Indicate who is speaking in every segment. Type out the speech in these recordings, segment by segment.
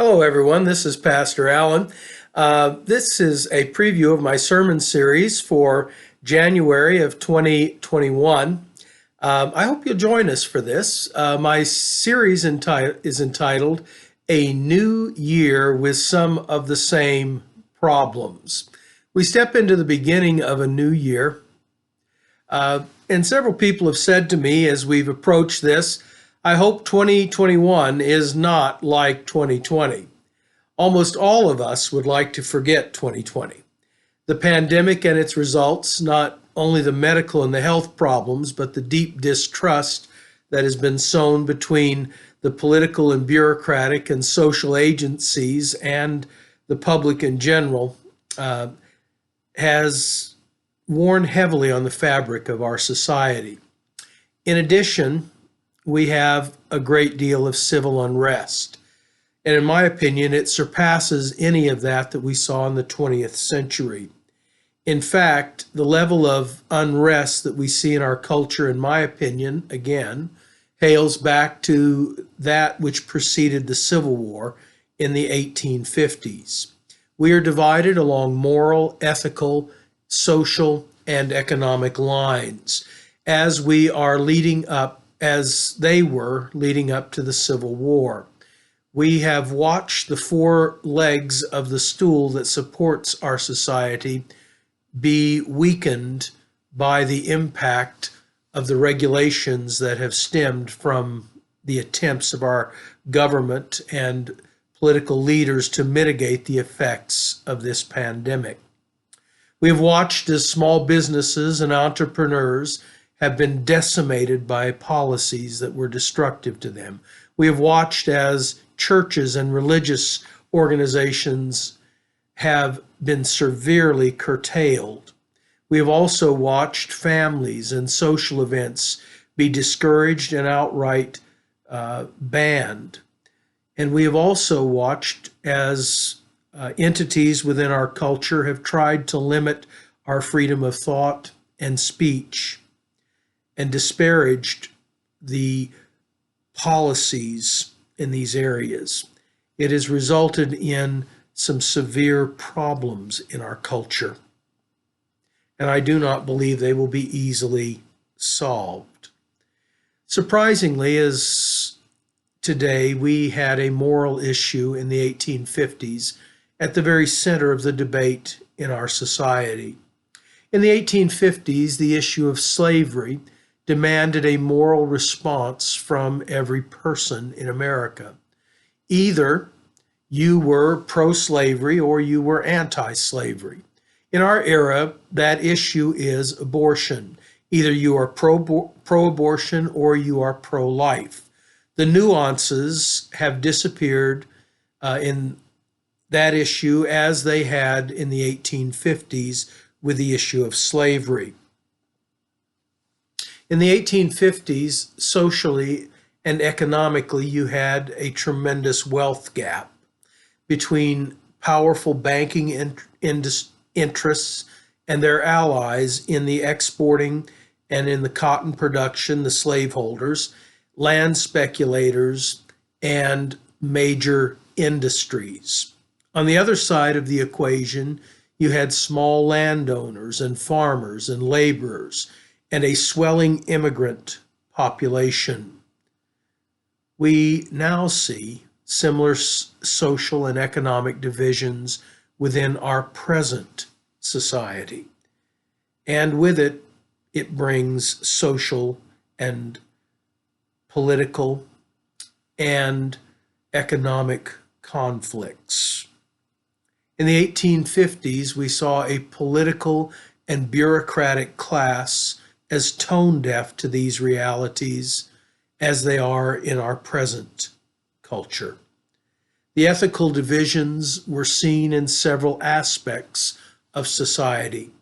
Speaker 1: Hello, everyone. This is Pastor Allen. This is a preview of my sermon series for January of 2021. I hope you'll join us for this. My series is entitled A New Year with Some of the Same Problems. We step into the beginning of a new year, and several people have said to me as we've approached this, I hope 2021 is not like 2020. Almost all of us would like to forget 2020. The pandemic and its results, not only the medical and the health problems, but the deep distrust that has been sown between the political and bureaucratic and social agencies and the public in general, has worn heavily on the fabric of our society. In addition, we have a great deal of civil unrest. And in my opinion, it surpasses any of that we saw in the 20th century. In fact, the level of unrest that we see in our culture, in my opinion, again, hails back to that which preceded the Civil War in the 1850s. We are divided along moral, ethical, social, and economic lines as we are leading up, as they were leading up to the Civil War. We have watched the four legs of the stool that supports our society be weakened by the impact of the regulations that have stemmed from the attempts of our government and political leaders to mitigate the effects of this pandemic. We have watched as small businesses and entrepreneurs have been decimated by policies that were destructive to them. We have watched as churches and religious organizations have been severely curtailed. We have also watched families and social events be discouraged and outright banned. And we have also watched as entities within our culture have tried to limit our freedom of thought and speech and disparaged the policies in these areas. It has resulted in some severe problems in our culture, and I do not believe they will be easily solved. Surprisingly, as today we had a moral issue in the 1850s at the very center of the debate in our society. In the 1850s, the issue of slavery demanded a moral response from every person in America. Either you were pro-slavery or you were anti-slavery. In our era, that issue is abortion. Either you are pro-abortion or you are pro-life. The nuances have disappeared in that issue as they had in the 1850s with the issue of slavery. In the 1850s, socially and economically, you had a tremendous wealth gap between powerful banking interests and their allies in the exporting and in the cotton production, the slaveholders, land speculators, and major industries. On the other side of the equation, you had small landowners and farmers and laborers and a swelling immigrant population. We now see similar social and economic divisions within our present society. And with it, it brings social and political and economic conflicts. In the 1850s, we saw a political and bureaucratic class as tone deaf to these realities as they are in our present culture. The ethical divisions were seen in several aspects of society,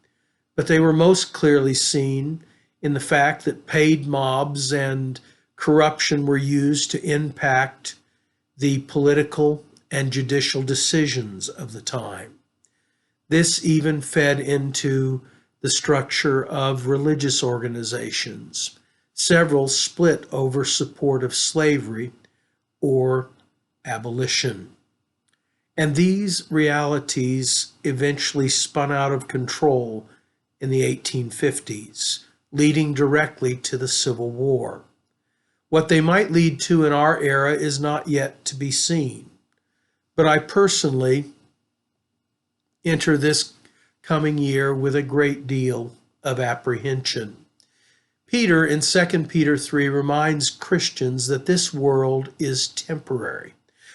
Speaker 1: but they were most clearly seen in the fact that paid mobs and corruption were used to impact the political and judicial decisions of the time. This even fed into the structure of religious organizations. Several split over support of slavery or abolition. And these realities eventually spun out of control in the 1850s, leading directly to the Civil War. What they might lead to in our era is not yet to be seen. But I personally enter this coming year with a great deal of apprehension. Peter in 2 Peter 3 reminds Christians that this world is temporary,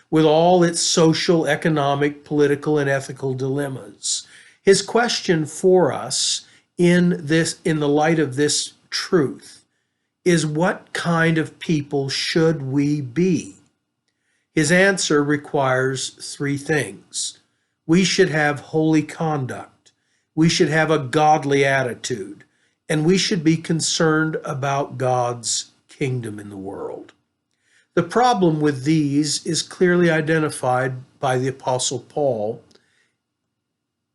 Speaker 1: with all its social, economic, political, and ethical dilemmas. His question for us in the light of this truth is, what kind of people should we be? His answer requires three things. We should have holy conduct. We should have a godly attitude. And we should be concerned about God's kingdom in the world. The problem with these is clearly identified by the Apostle Paul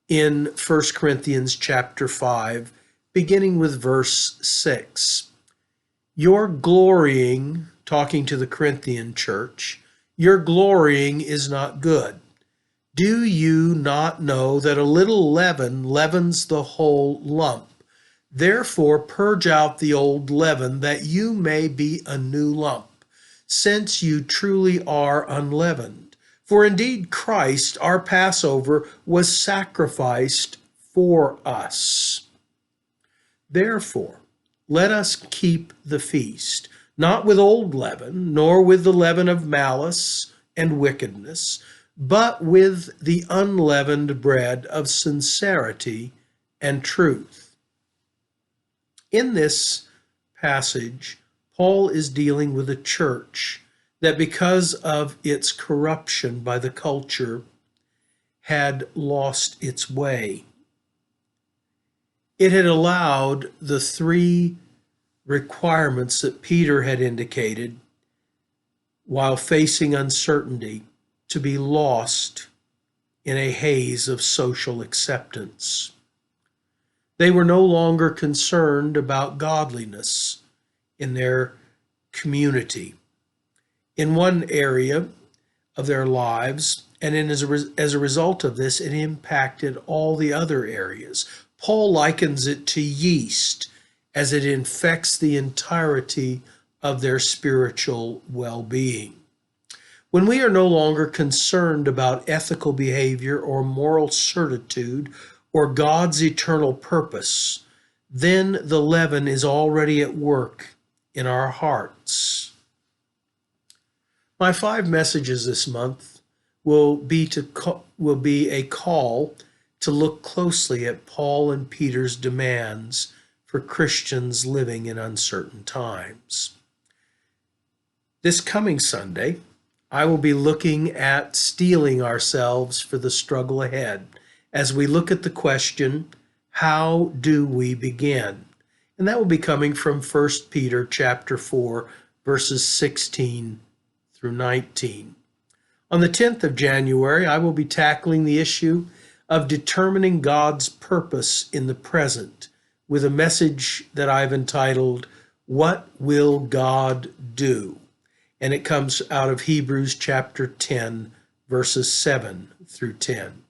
Speaker 1: in 1 Corinthians chapter 5, beginning with verse 6. Your glorying, talking to the Corinthian church, your glorying is not good. Do you not know that a little leaven leavens the whole lump? Therefore purge out the old leaven, that you may be a new lump, since you truly are unleavened. For indeed Christ, our Passover, was sacrificed for us. Therefore, let us keep the feast, not with old leaven, nor with the leaven of malice and wickedness, but with the unleavened bread of sincerity and truth. In this passage, Paul is dealing with a church that, because of its corruption by the culture, had lost its way. It had allowed the three requirements that Peter had indicated while facing uncertainty to be lost in a haze of social acceptance. They were no longer concerned about godliness in their community. In one area of their lives, and as a result of this, it impacted all the other areas. Paul likens it to yeast as it infects the entirety of their spiritual well-being. When we are no longer concerned about ethical behavior or moral certitude or God's eternal purpose, then the leaven is already at work in our hearts. My 5 messages this month will be a call to look closely at Paul and Peter's demands for Christians living in uncertain times. This coming Sunday, I will be looking at steeling ourselves for the struggle ahead as we look at the question, how do we begin? And that will be coming from 1 Peter chapter 4, verses 16 through 19. On the 10th of January, I will be tackling the issue of determining God's purpose in the present with a message that I've entitled, What Will God Do? And it comes out of Hebrews chapter 10, verses 7 through 10.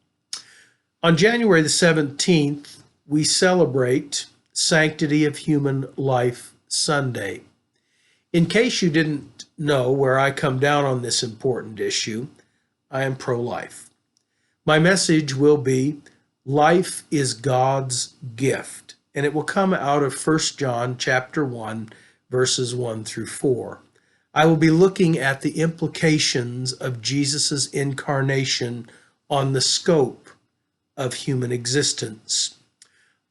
Speaker 1: On January the 17th, we celebrate Sanctity of Human Life Sunday. In case you didn't know where I come down on this important issue, I am pro-life. My message will be, life is God's gift, and it will come out of 1 John chapter 1, verses 1 through 4. I will be looking at the implications of Jesus' incarnation on the scope of human existence.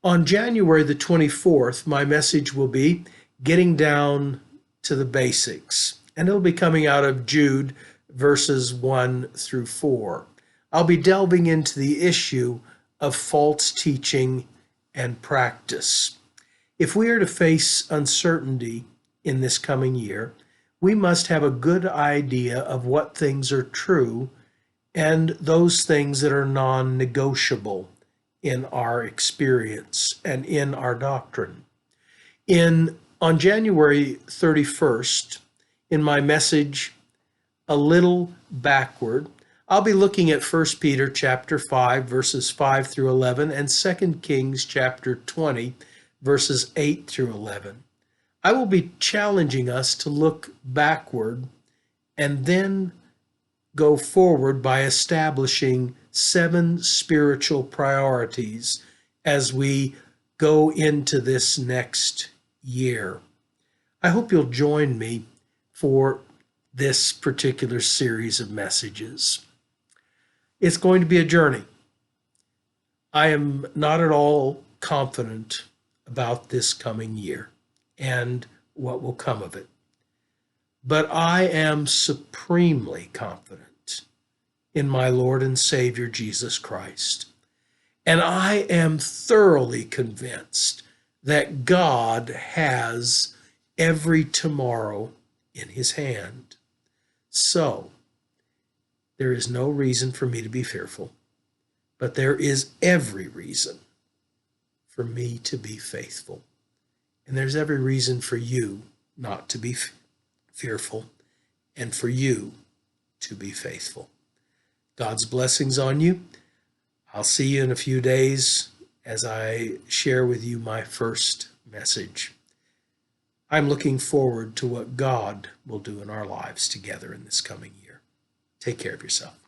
Speaker 1: On January the 24th, my message will be getting down to the basics, and it'll be coming out of Jude verses 1 through 4. I'll be delving into the issue of false teaching and practice. If we are to face uncertainty in this coming year, we must have a good idea of what things are true and those things that are non-negotiable in our experience and in our doctrine. On January 31st, in my message, A Little Backward, I'll be looking at 1 Peter chapter 5, verses 5 through 11, and 2 Kings chapter 20, verses 8 through 11. I will be challenging us to look backward and then go forward by establishing 7 spiritual priorities as we go into this next year. I hope you'll join me for this particular series of messages. It's going to be a journey. I am not at all confident about this coming year and what will come of it. But I am supremely confident in my Lord and Savior Jesus Christ. And I am thoroughly convinced that God has every tomorrow in his hand. So, there is no reason for me to be fearful, but there is every reason for me to be faithful. And there's every reason for you not to be fearful and for you to be faithful. God's blessings on you. I'll see you in a few days as I share with you my first message. I'm looking forward to what God will do in our lives together in this coming year. Take care of yourself.